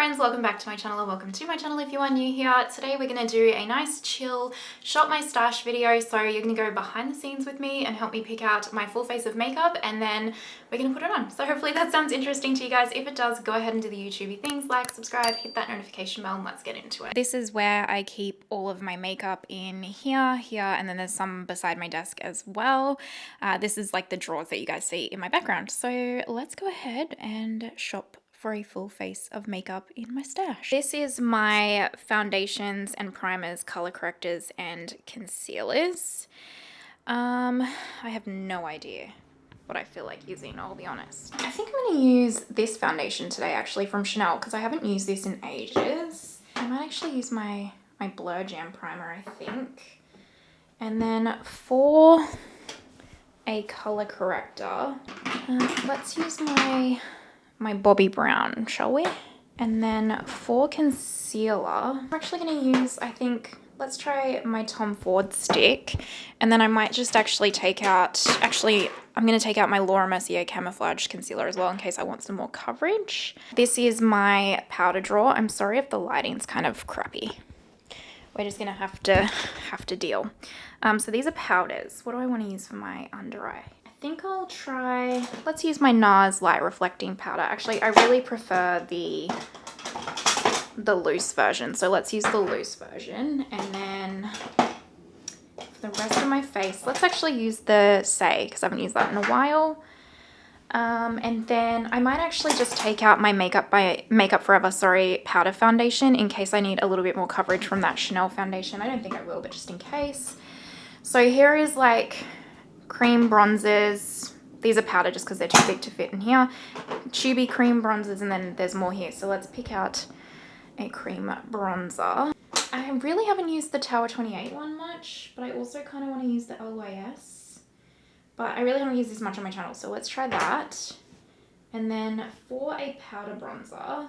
friends, welcome back to my channel, or welcome to my channel if you are new here. Today we're going to do a nice chill shop my stash video. So you're going to go behind the scenes with me and help me pick out my full face of makeup, and then we're going to put it on. So hopefully that sounds interesting to you guys. If it does, go ahead and do the YouTubey things, like, subscribe, hit that notification bell, and let's get into it. This is where I keep all of my makeup, in here, and then there's some beside my desk as well. This is like the drawers that you guys see in my background. So let's go ahead and shop for a full face of makeup in my stash. This is my foundations and primers, color correctors, and concealers. I have no idea what I feel like using, I'll be honest. I think I'm gonna use this foundation today, actually, from Chanel, because I haven't used this in ages. I might actually use my Blur Jam primer, I think. And then for a color corrector, let's use my Bobbi brown, shall we? And then for concealer, I'm actually going to use, I think, let's try my Tom Ford stick. And then I might just actually take out, I'm going to take out my Laura Mercier Camouflage concealer as well, in case I want some more coverage. This is my powder drawer. I'm sorry if the lighting's kind of crappy. We're just going to have to deal. So these are powders. What do I want to use for my under eye? I think I'll try, let's use my Nars light reflecting powder. Actually, I really prefer the loose version, so let's use the loose version. And then for the rest of my face, let's actually use the Saie, because I haven't used that in a while. And then I might actually just take out my Makeup Forever powder foundation, in case I need a little bit more coverage from that Chanel foundation. I don't think I will, but just in case. So here is like cream bronzers. These are powder just because they're too big to fit in here. Tubey cream bronzers, and then there's more here. So let's pick out a cream bronzer. I really haven't used the Tower 28 one much, but I also kind of want to use the LYS. But I really haven't used this much on my channel, so let's try that. And then for a powder bronzer,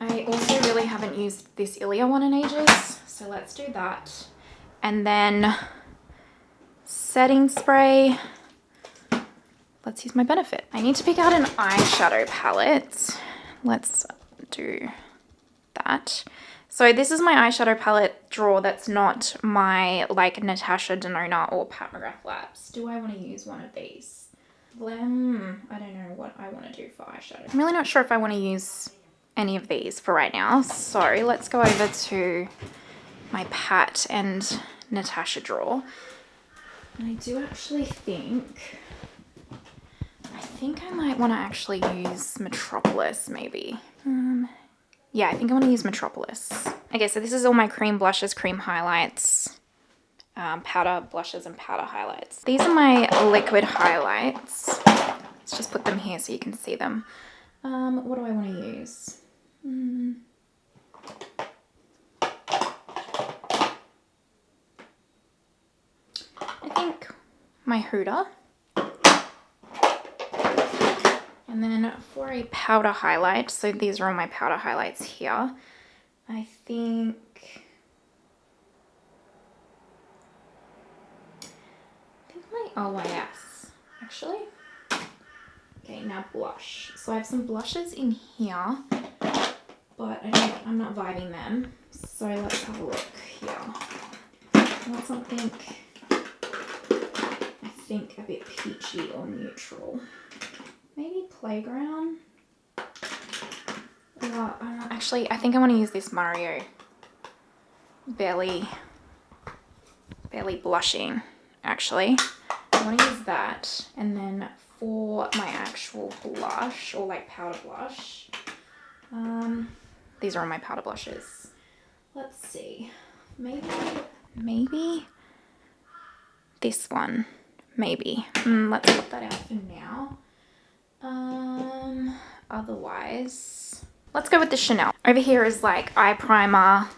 I also really haven't used this Ilia one in ages, so let's do that. And then setting spray. Let's use my Benefit. I need to pick out an eyeshadow palette. Let's do that. So this is my eyeshadow palette drawer that's not my like Natasha Denona or Pat McGrath Labs. Do I want to use one of these? I don't know what I want to do for eyeshadow. I'm really not sure if I want to use any of these for right now. So let's go over to my Pat and Natasha drawer. And I do actually think, I might want to actually use Metropolis, maybe. Yeah, I think I want to use Metropolis. Okay, so this is all my cream blushes, cream highlights, powder blushes, and powder highlights. These are my liquid highlights. Let's just put them here so you can see them. What do I want to use? I think my Huda. And then for a powder highlight, so these are all my powder highlights here. I think my LYS, actually. Okay, now blush. So I have some blushes in here, but I'm not vibing them. So let's have a look here. I want something, I think, a bit peachy or neutral. Maybe Playground. Or, actually, I think I want to use this Mario Barely Blushing, actually. I want to use that. And then for my actual blush, or like powder blush, these are all my powder blushes. Let's see. Maybe this one. Maybe. Let's put that out for now. Otherwise, let's go with the Chanel. Over here is like eye primer,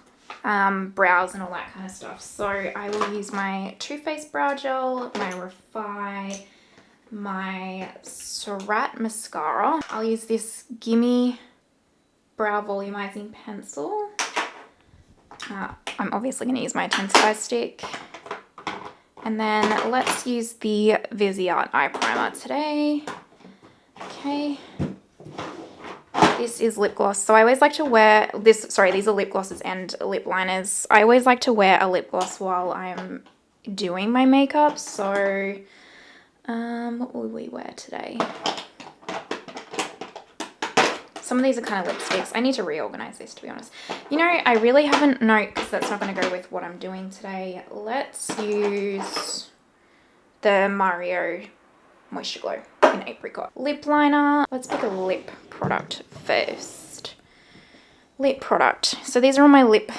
brows, and all that kind of stuff. So I will use my Too Faced brow gel, my Refi, my Surratt mascara. I'll use this Gimme brow volumizing pencil. I'm obviously going to use my Intensifeyes stick. And then let's use the Viseart eye primer today. Okay. This is lip gloss. So I always like to wear this, sorry, these are lip glosses and lip liners. I always like to wear a lip gloss while I'm doing my makeup. So what will we wear today? Some of these are kind of lipsticks. I need to reorganize this, to be honest. You know, I really haven't, no, because that's not going to go with what I'm doing today. Let's use the Mario Moisture Glow in Apricot. Lip liner. Let's pick a lip product first. Lip product. So these are all my lip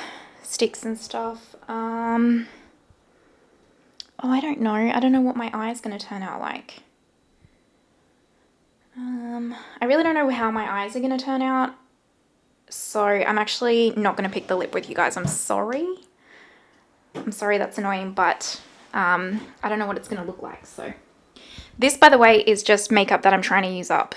sticks and stuff. Oh, I don't know. I don't know what my eye is going to turn out like. I really don't know how my eyes are going to turn out. So I'm actually not going to pick the lip with you guys. I'm sorry. I'm sorry that's annoying, but I don't know what it's going to look like. So this, by the way, is just makeup that I'm trying to use up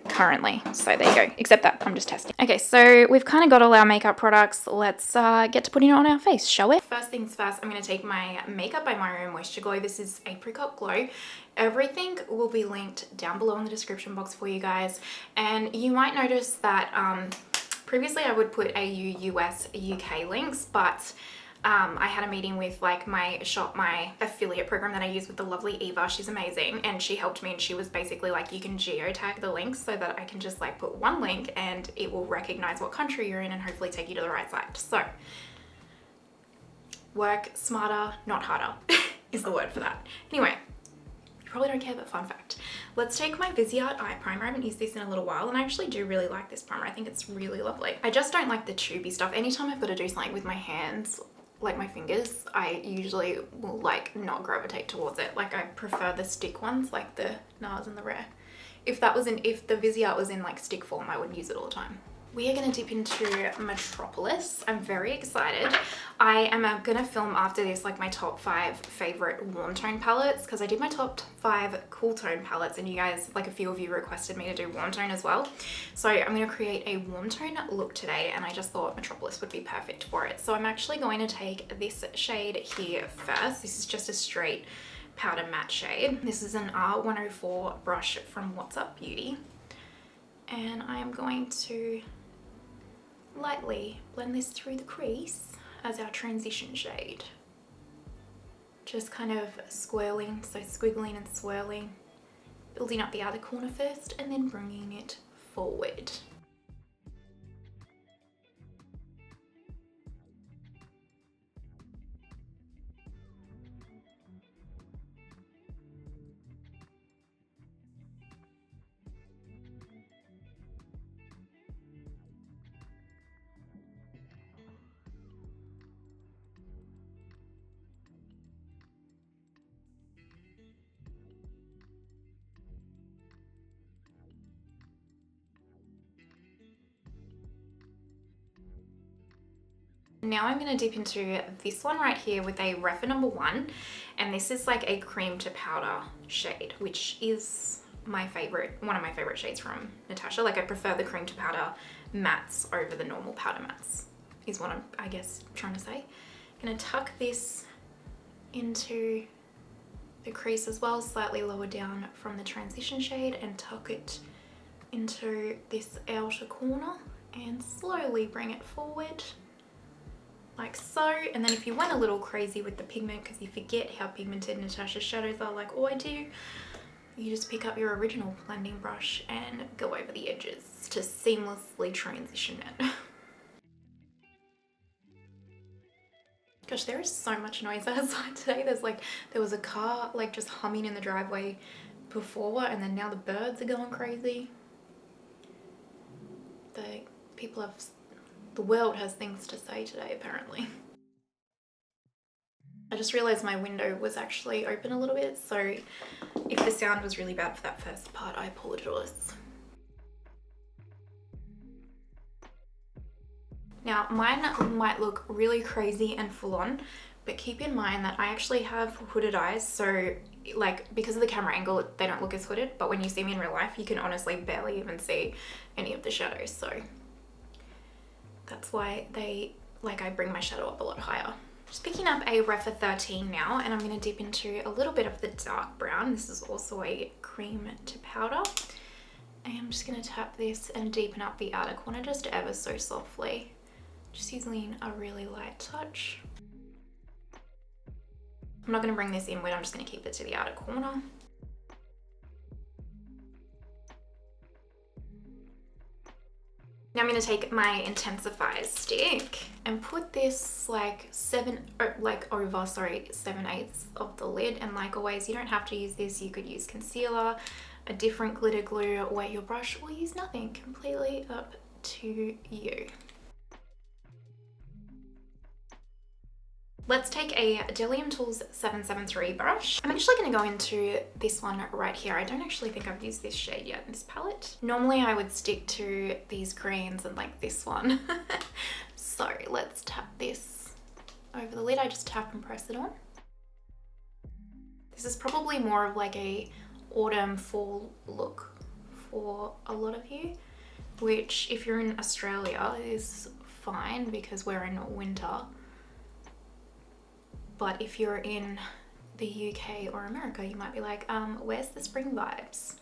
currently. So there you go. Except that I'm just testing. Okay, so we've kind of got all our makeup products. Let's get to putting it on our face, shall we? First things first, I'm going to take my Makeup by Mario Moisture Glow. This is Apricot Glow. Everything will be linked down below in the description box for you guys. And you might notice that previously I would put AU, US, UK links, but I had a meeting with like my affiliate program that I use with the lovely Eva. She's amazing, and she helped me, and she was basically like, you can geotag the links so that I can just like put one link and it will recognize what country you're in and hopefully take you to the right site. So work smarter, not harder is the word for that. Anyway, you probably don't care, but fun fact. Let's take my Viseart eye primer. I haven't used this in a little while, and I actually do really like this primer. I think it's really lovely. I just don't like the tubey stuff. Anytime I've got to do something with my hands, like my fingers, I usually will like not gravitate towards it. Like I prefer the stick ones, like the Nars and the Rare. If the Viseart was in like stick form, I would use it all the time. We are going to dip into Metropolis. I'm very excited. I am going to film after this like my top 5 favorite warm tone palettes, because I did my top 5 cool tone palettes and you guys, like a few of you requested me to do warm tone as well. So I'm going to create a warm tone look today, and I just thought Metropolis would be perfect for it. So I'm actually going to take this shade here first. This is just a straight powder matte shade. This is an R104 brush from What's Up Beauty. And I am going to lightly blend this through the crease as our transition shade. Just kind of swirling, so squiggling and swirling, building up the outer corner first and then bringing it forward. Now I'm going to dip into this one right here with a Refa number 1, and this is like a cream to powder shade, which is my favorite, one of my favorite shades from Natasha. Like I prefer the cream to powder mattes over the normal powder mattes, is what I'm, I guess, trying to say. I'm going to tuck this into the crease as well, slightly lower down from the transition shade, and tuck it into this outer corner and slowly bring it forward. Like so. And then if you went a little crazy with the pigment because you forget how pigmented Natasha's shadows are like I do, you just pick up your original blending brush and go over the edges to seamlessly transition it. Gosh, there is so much noise outside today. There was a car like just humming in the driveway before, and then now the birds are going crazy. The world has things to say today, apparently. I just realized my window was actually open a little bit, so if the sound was really bad for that first part, I apologize. Now, mine might look really crazy and full on, but keep in mind that I actually have hooded eyes, so like because of the camera angle, they don't look as hooded, but when you see me in real life, you can honestly barely even see any of the shadows, so that's why I bring my shadow up a lot higher. Just picking up a Refa 13 now, and I'm going to dip into a little bit of the dark brown. This is also a cream to powder. I'm just going to tap this and deepen up the outer corner just ever so softly. Just using a really light touch. I'm not going to bring this inward, I'm just going to keep it to the outer corner. Now I'm going to take my Intensifeyes stick and put this like 7/8 of the lid, and like always, you don't have to use this. You could use concealer, a different glitter glue, wet your brush, or use nothing. Completely up to you. Let's take a Delium Tools 773 brush. I'm actually going to go into this one right here. I don't actually think I've used this shade yet in this palette. Normally I would stick to these greens and like this one. So let's tap this over the lid. I just tap and press it on. This is probably more of like a autumn fall look for a lot of you, which if you're in Australia is fine because we're in winter. But if you're in the UK or America, you might be like, where's the spring vibes?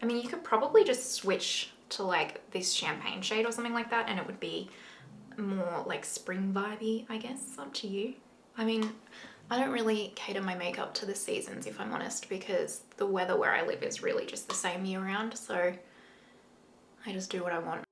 I mean, you could probably just switch to like this champagne shade or something like that, and it would be more like spring vibey, I guess. Up to you. I mean, I don't really cater my makeup to the seasons, if I'm honest, because the weather where I live is really just the same year round. So I just do what I want.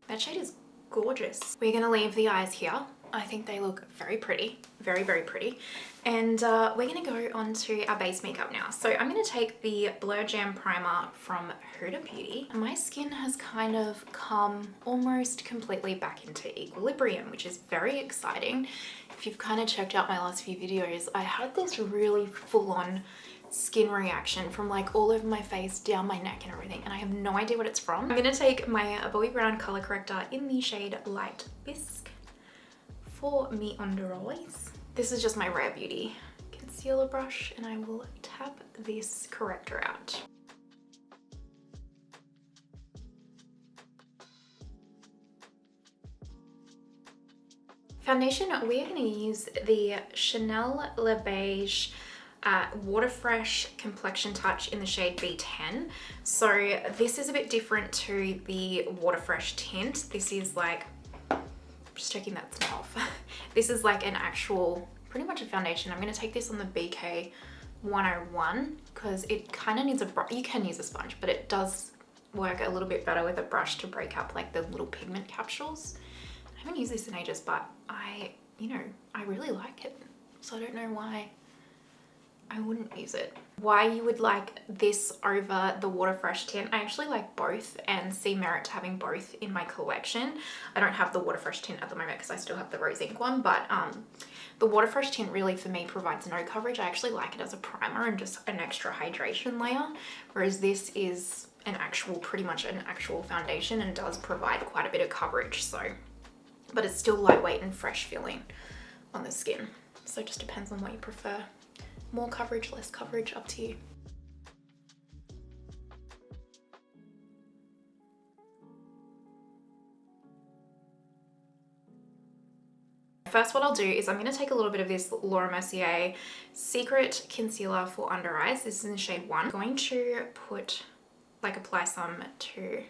That shade is gorgeous. We're gonna leave the eyes here. I think they look very pretty, very, very pretty. And we're gonna go on to our base makeup now. So I'm gonna take the Blur Jam Primer from Huda Beauty. And my skin has kind of come almost completely back into equilibrium, which is very exciting. If you've kind of checked out my last few videos, I had this really full-on skin reaction from like all over my face, down my neck and everything, and I have no idea what it's from. I'm gonna take my Bobbi Brown color corrector in the shade Light Bisque for me under eyes. This is just my Rare Beauty concealer brush, and I will tap this corrector out. Foundation, we are going to use the Chanel Le Beige Water Fresh Complexion Touch in the shade B10. So this is a bit different to the Water Fresh tint. This is like, just checking that's not off. This is like an actual, pretty much a foundation. I'm going to take this on the BK 101 because it kind of needs a brush. You can use a sponge, but it does work a little bit better with a brush to break up like the little pigment capsules. I haven't used this in ages, but I really like it. So I don't know why I wouldn't use it. Why you would like this over the Water Fresh tint. I actually like both and see merit to having both in my collection. I don't have the Water Fresh tint at the moment because I still have the Rose Ink one, but the Water Fresh tint really for me provides no coverage. I actually like it as a primer and just an extra hydration layer, whereas this is an actual, pretty much an actual foundation and does provide quite a bit of coverage. So, but it's still lightweight and fresh feeling on the skin. So it just depends on what you prefer. More coverage, less coverage, up to you. First, what I'll do is I'm going to take a little bit of this Laura Mercier Secret Concealer for Under Eyes. This is in shade 1. I'm going to apply some to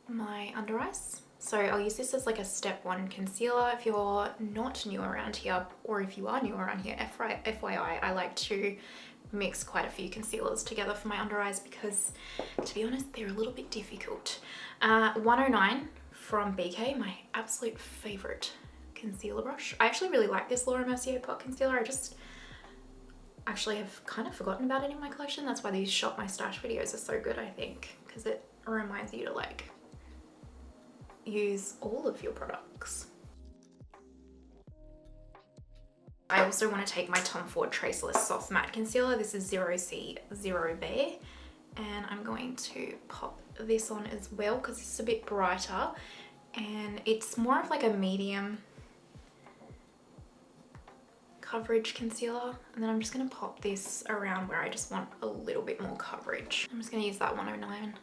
my under eyes. So I'll use this as like a step 1 concealer. If you're not new around here, or if you are new around here, FYI, I like to mix quite a few concealers together for my under eyes because, to be honest, they're a little bit difficult. 109 from BK, my absolute favorite concealer brush. I actually really like this Laura Mercier pot concealer. I just actually have kind of forgotten about it in my collection. That's why these Shop My Stash videos are so good, I think, because it reminds you to like use all of your products. I also want to take my Tom Ford Traceless Soft Matte Concealer. This is 0C 0B, and I'm going to pop this on as well because it's a bit brighter and it's more of like a medium coverage concealer. And then I'm just going to pop this around where I just want a little bit more coverage. I'm just going to use that 109,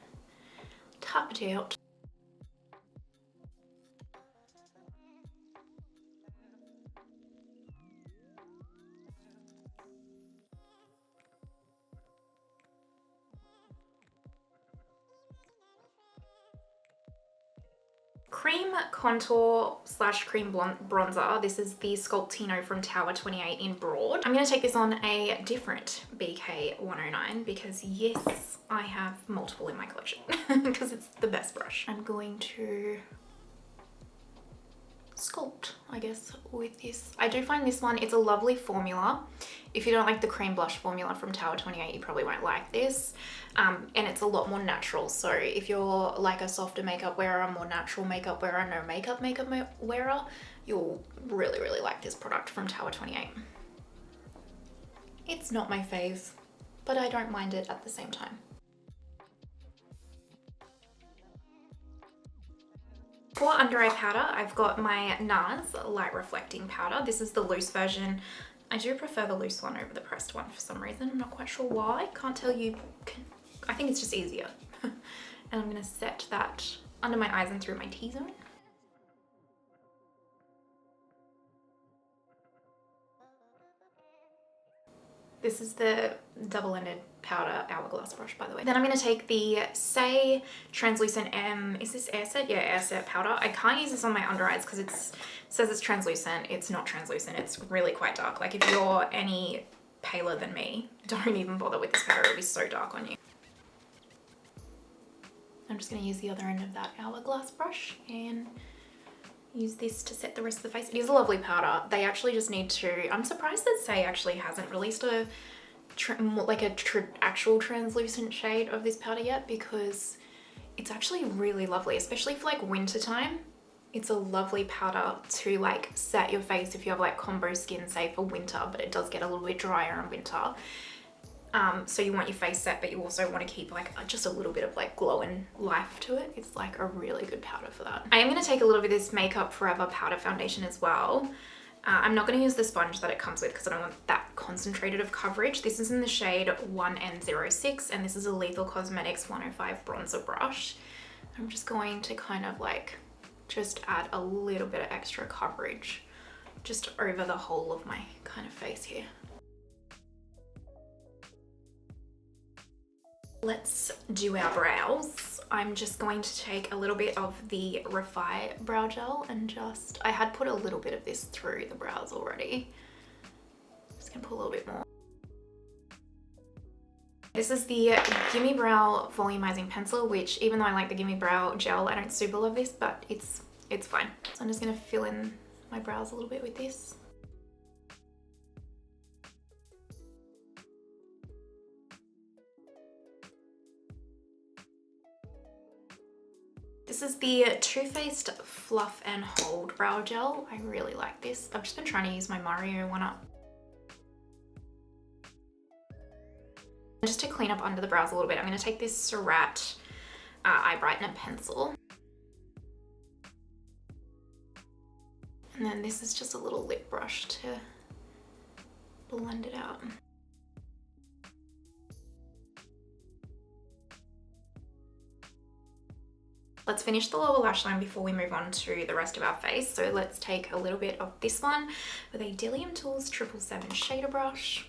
tap it out. cream contour slash cream bronzer. This is the Sculptino from Tower 28 in Broad. I'm going to take this on a different BK 109 because yes, I have multiple in my collection because it's the best brush. I'm going to sculpt, I guess, with this. I do find this one, it's a lovely formula. If you don't like the cream blush formula from Tower 28, you probably won't like this. And it's a lot more natural. So if you're like a softer makeup wearer, more natural makeup wearer, no makeup wearer, you'll really, really like this product from Tower 28. It's not my fave, but I don't mind it at the same time. For under eye powder, I've got my Nars Light Reflecting Powder. This is the loose version. I do prefer the loose one over the pressed one for some reason. I'm not quite sure why. Can't tell you. I think it's just easier. And I'm going to set that under my eyes and through my T-zone. This is the double-ended powder hourglass brush, by the way. Then I'm going to take the Saie Translucent M, is this Airset? Yeah, Airset powder. I can't use this on my under eyes because it says it's translucent. It's not translucent. It's really quite dark. Like if you're any paler than me, don't even bother with this powder. It'll be so dark on you. I'm just going to use the other end of that hourglass brush and use this to set the rest of the face. It is a lovely powder. They actually just need to, I'm surprised that Saie actually hasn't released a actual translucent shade of this powder yet, because it's actually really lovely, especially for like winter time. It's a lovely powder to like set your face if you have like combo skin, say for winter, but it does get a little bit drier in winter. So you want your face set, but you also want to keep like just a little bit of like glow and life to it. It's like a really good powder for that. I am going to take a little bit of this Makeup Forever powder foundation as well. I'm not going to use the sponge that it comes with because I don't want that concentrated of coverage. This is in the shade 1N06 and this is a Lethal Cosmetics 105 bronzer brush. I'm just going to kind of like just add a little bit of extra coverage just over the whole of my kind of face here. Let's do our brows. I'm just going to take a little bit of the Refi brow gel and I had put a little bit of this through the brows already. Just gonna put a little bit more. This is the Gimme Brow Volumizing Pencil, which even though I like the Gimme Brow gel, I don't super love this, but it's fine. So I'm just gonna fill in my brows a little bit with this. This is the Too Faced Fluff and Hold Brow Gel. I really like this. I've just been trying to use my Mario one up. Just to clean up under the brows a little bit, I'm going to take this Surratt Eye Brightener pencil. And then this is just a little lip brush to blend it out. Let's finish the lower lash line before we move on to the rest of our face. So let's take a little bit of this one with a Delium Tools 777 shader brush.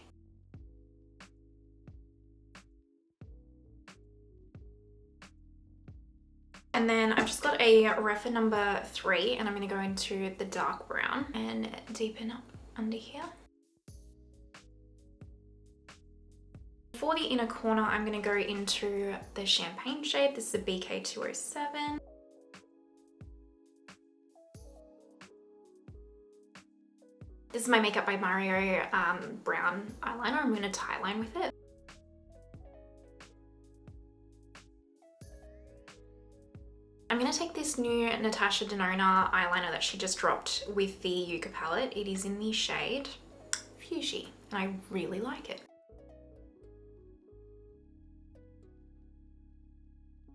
And then I've just got a Refa number 3 and I'm going to go into the dark brown and deepen up under here. For the inner corner, I'm going to go into the champagne shade. This is a BK207. This is my Makeup by Mario brown eyeliner. I'm going to tie line with it. I'm going to take this new Natasha Denona eyeliner that she just dropped with the Yucca palette. It is in the shade Fushi and I really like it.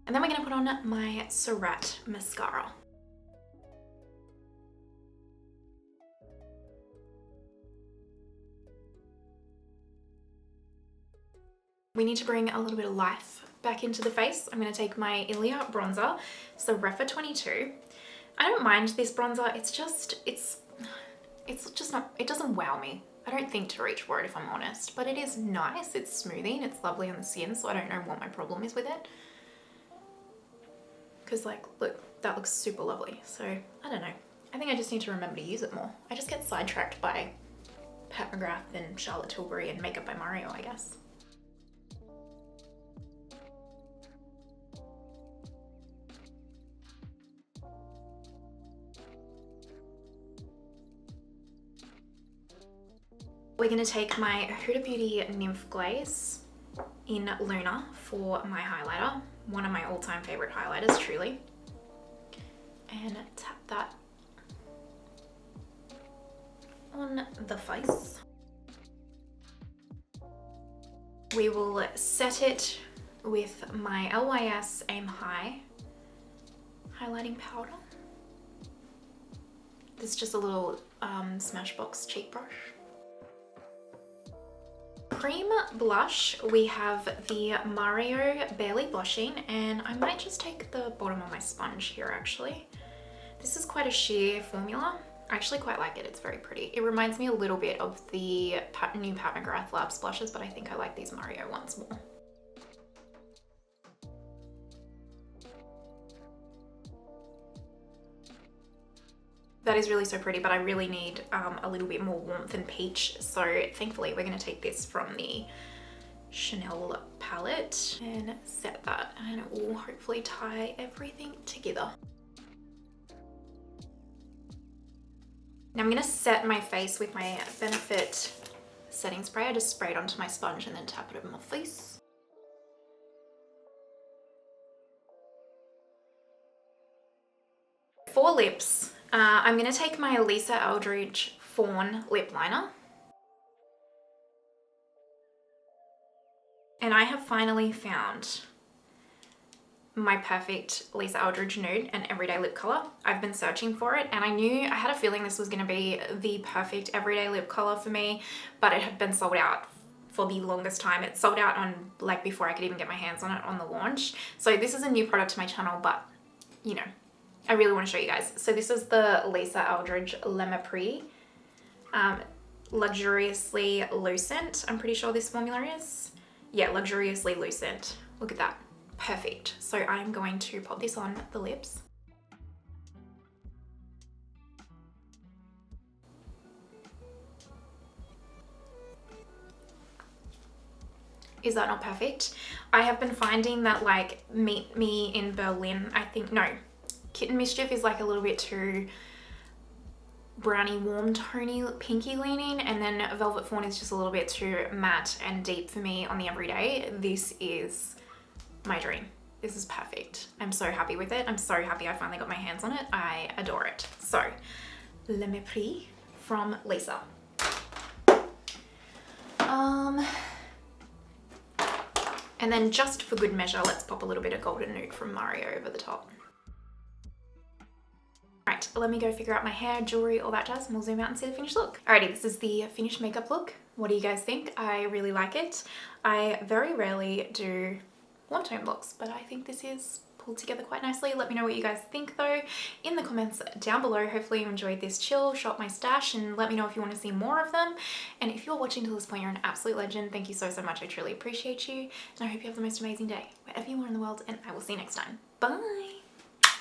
And then we're going to put on my Surratt mascara. We need to bring a little bit of life back into the face. I'm going to take my Ilia bronzer. It's the Refa 22. I don't mind this bronzer. It's just not, it doesn't wow me. I don't think to reach for it if I'm honest, but it is nice. It's smoothing. It's lovely on the skin, so I don't know what my problem is with it. because like, look, that looks super lovely. So I don't know. I think I just need to remember to use it more. I just get sidetracked by Pat McGrath and Charlotte Tilbury and Makeup by Mario, I guess. We're going to take my Huda Beauty Nymph Glaze in Luna for my highlighter. One of my all-time favorite highlighters, truly. And tap that on the face. We will set it with my LYS Aim High highlighting powder. This is just a little Smashbox cheek brush. Cream blush, we have the Mario Barely Blushing, and I might just take the bottom of my sponge here actually. This is quite a sheer formula. I actually quite like it, it's very pretty. It reminds me a little bit of the new Pat McGrath Labs blushes, but I think I like these Mario ones more. That is really so pretty, but I really need a little bit more warmth and peach. So thankfully we're gonna take this from the Chanel palette and set that, and it will hopefully tie everything together. Now I'm gonna set my face with my Benefit setting spray. I just spray it onto my sponge and then tap it over my face. For lips, I'm gonna take my Lisa Eldridge Fawn lip liner. And I have finally found my perfect Lisa Eldridge nude and everyday lip color. I've been searching for it, and I had a feeling this was gonna be the perfect everyday lip color for me, but it had been sold out for the longest time. It sold out on like before I could even get my hands on it on the launch. So this is a new product to my channel, but you know, I really want to show you guys. So this is the Lisa Eldridge Le Mépris Luxuriously Lucent. I'm pretty sure this formula is. Yeah, Luxuriously Lucent. Look at that. Perfect. So I'm going to pop this on the lips. Is that not perfect? I have been finding that like Meet Me in Berlin, I think, no, Kitten Mischief is like a little bit too browny, warm tony, pinky leaning, and then Velvet Fawn is just a little bit too matte and deep for me on the everyday. This is my dream. This is perfect. I'm so happy with it. I'm so happy I finally got my hands on it. I adore it. So, Le Mépris from Lisa. And then just for good measure, let's pop a little bit of Golden Nude from Mario over the top. Right, let me go figure out my hair, jewelry, all that jazz, and we'll zoom out and see the finished look. Alrighty, this is the finished makeup look. What do you guys think? I really like it. I very rarely do warm tone looks, but I think this is pulled together quite nicely. Let me know what you guys think though in the comments down below. Hopefully you enjoyed this chill, shop my stash, and let me know if you want to see more of them. And if you're watching to this point, you're an absolute legend. Thank you so much. I truly appreciate you, and I hope you have the most amazing day wherever you are in the world, and I will see you next time. Bye.